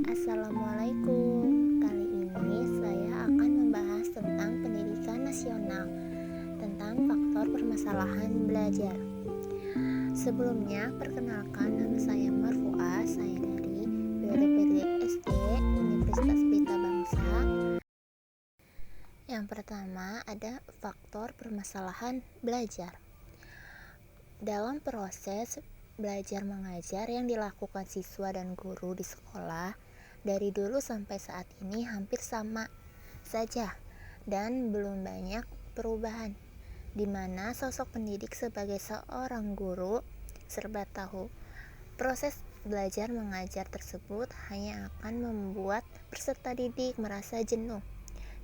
Assalamualaikum. Kali ini saya akan membahas tentang pendidikan nasional, tentang faktor permasalahan belajar. Sebelumnya, perkenalkan nama saya Marfuah, saya dari BPD SD Universitas Pelita Bangsa. Yang pertama ada faktor permasalahan belajar. Dalam proses belajar mengajar yang dilakukan siswa dan guru di sekolah, dari dulu sampai saat ini hampir sama saja dan belum banyak perubahan, di mana sosok pendidik sebagai seorang guru serba tahu. Proses belajar mengajar tersebut hanya akan membuat peserta didik merasa jenuh.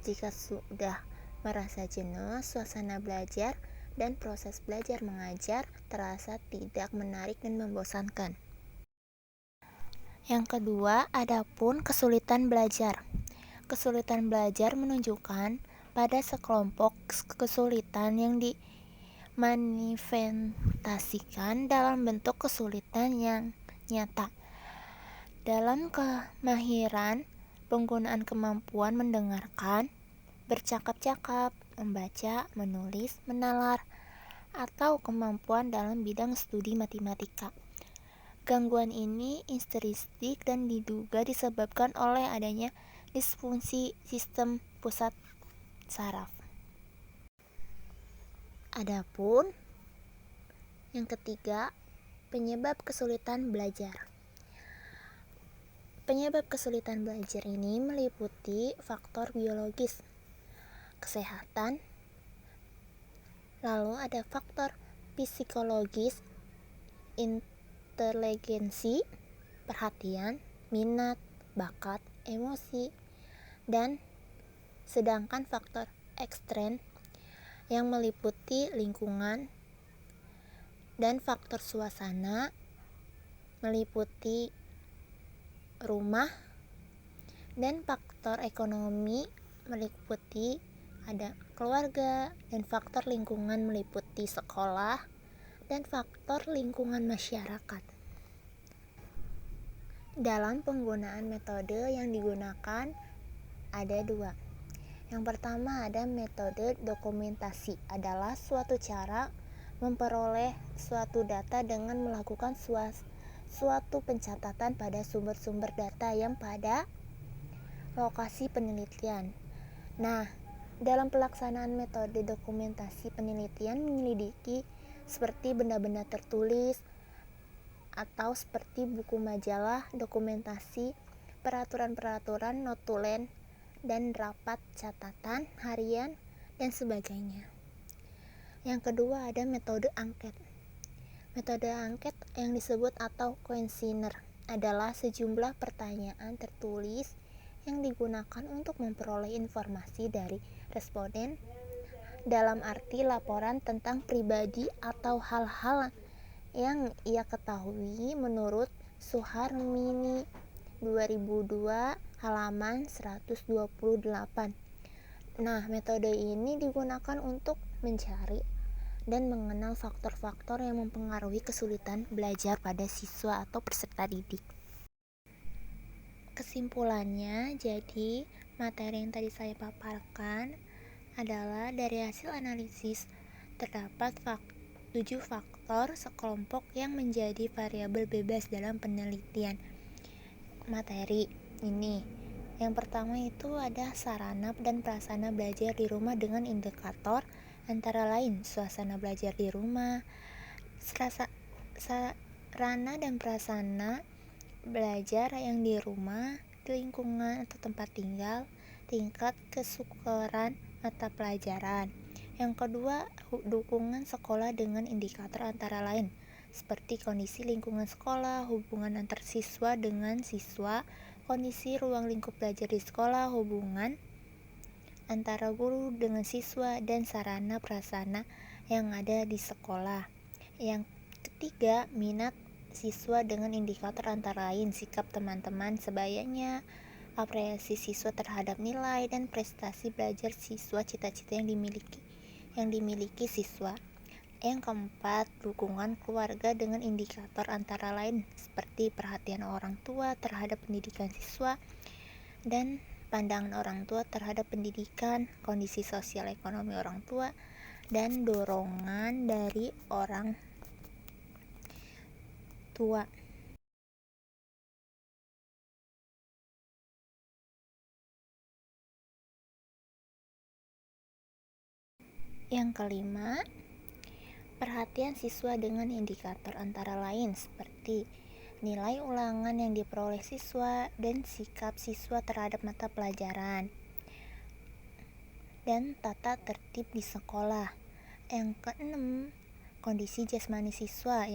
Jika sudah merasa jenuh, suasana belajar dan proses belajar mengajar terasa tidak menarik dan membosankan. Yang kedua, adapun kesulitan belajar. Kesulitan belajar menunjukkan pada sekelompok kesulitan yang dimanifestasikan dalam bentuk kesulitan yang nyata. Dalam kemahiran, penggunaan kemampuan mendengarkan, bercakap-cakap, membaca, menulis, menalar, atau kemampuan dalam bidang studi matematika. Gangguan ini histeristik dan diduga disebabkan oleh adanya disfungsi sistem pusat saraf. Adapun yang ketiga, penyebab kesulitan belajar. Penyebab kesulitan belajar ini meliputi faktor biologis, kesehatan, lalu ada faktor psikologis, inteligensi, perhatian, minat, bakat, emosi, dan sedangkan faktor ekstern yang meliputi lingkungan dan faktor suasana meliputi rumah, dan faktor ekonomi meliputi ada keluarga, dan faktor lingkungan meliputi sekolah, dan faktor lingkungan masyarakat. Dalam penggunaan metode yang digunakan ada dua. Yang pertama ada metode dokumentasi, adalah suatu cara memperoleh suatu data dengan melakukan suatu pencatatan pada sumber-sumber data yang pada lokasi penelitian. Nah, dalam pelaksanaan metode dokumentasi penelitian menyelidiki seperti benda-benda tertulis atau seperti buku majalah, dokumentasi, peraturan-peraturan, notulen, dan rapat catatan harian, dan sebagainya. Yang kedua ada metode angket. Metode angket yang disebut atau kuesioner adalah sejumlah pertanyaan tertulis yang digunakan untuk memperoleh informasi dari responden dalam arti laporan tentang pribadi atau hal-hal yang ia ketahui menurut Suharmini 2002 halaman 128. Nah, metode ini digunakan untuk mencari dan mengenal faktor-faktor yang mempengaruhi kesulitan belajar pada siswa atau peserta didik. Kesimpulannya, jadi materi yang tadi saya paparkan adalah dari hasil analisis terdapat 7 faktor sekelompok yang menjadi variabel bebas dalam penelitian materi ini. Yang pertama itu ada sarana dan prasarana belajar di rumah dengan indikator antara lain suasana belajar di rumah, sarana dan prasarana belajar yang di rumah, di lingkungan atau tempat tinggal, tingkat kesukaran mata pelajaran. Yang kedua, dukungan sekolah dengan indikator antara lain seperti kondisi lingkungan sekolah, hubungan antar siswa dengan siswa, kondisi ruang lingkup belajar di sekolah, hubungan antara guru dengan siswa, dan sarana prasarana yang ada di sekolah. Yang ketiga, minat siswa dengan indikator antara lain sikap teman-teman sebayanya, apresiasi siswa terhadap nilai dan prestasi belajar siswa, cita-cita yang dimiliki siswa. Yang keempat, dukungan keluarga dengan indikator antara lain seperti perhatian orang tua terhadap pendidikan siswa dan pandangan orang tua terhadap pendidikan, kondisi sosial ekonomi orang tua, dan dorongan dari orang tua. Yang kelima, perhatian siswa dengan indikator antara lain seperti nilai ulangan yang diperoleh siswa dan sikap siswa terhadap mata pelajaran, dan tata tertib di sekolah. Yang keenam, kondisi jasmani siswa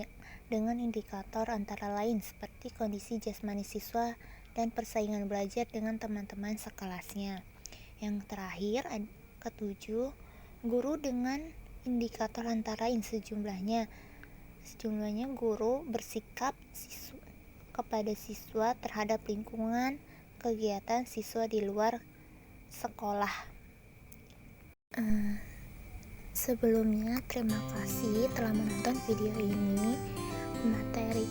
dengan indikator antara lain seperti kondisi jasmani siswa dan persaingan belajar dengan teman-teman sekelasnya. Yang terakhir, ketujuh, guru dengan indikator antara lain sejumlahnya guru bersikap kepada siswa terhadap lingkungan kegiatan siswa di luar sekolah. Sebelumnya, terima kasih telah menonton video ini. Materi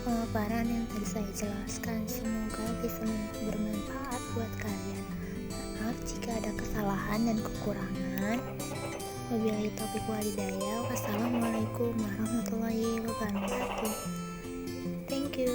pemaparan yang tadi saya jelaskan semoga bisa bermanfaat buat kalian. Maaf jika ada kesalahan dan kekurangan. Wabillahi taufiq wal hidayah. Wassalamualaikum warahmatullahi wabarakatuh. Thank you.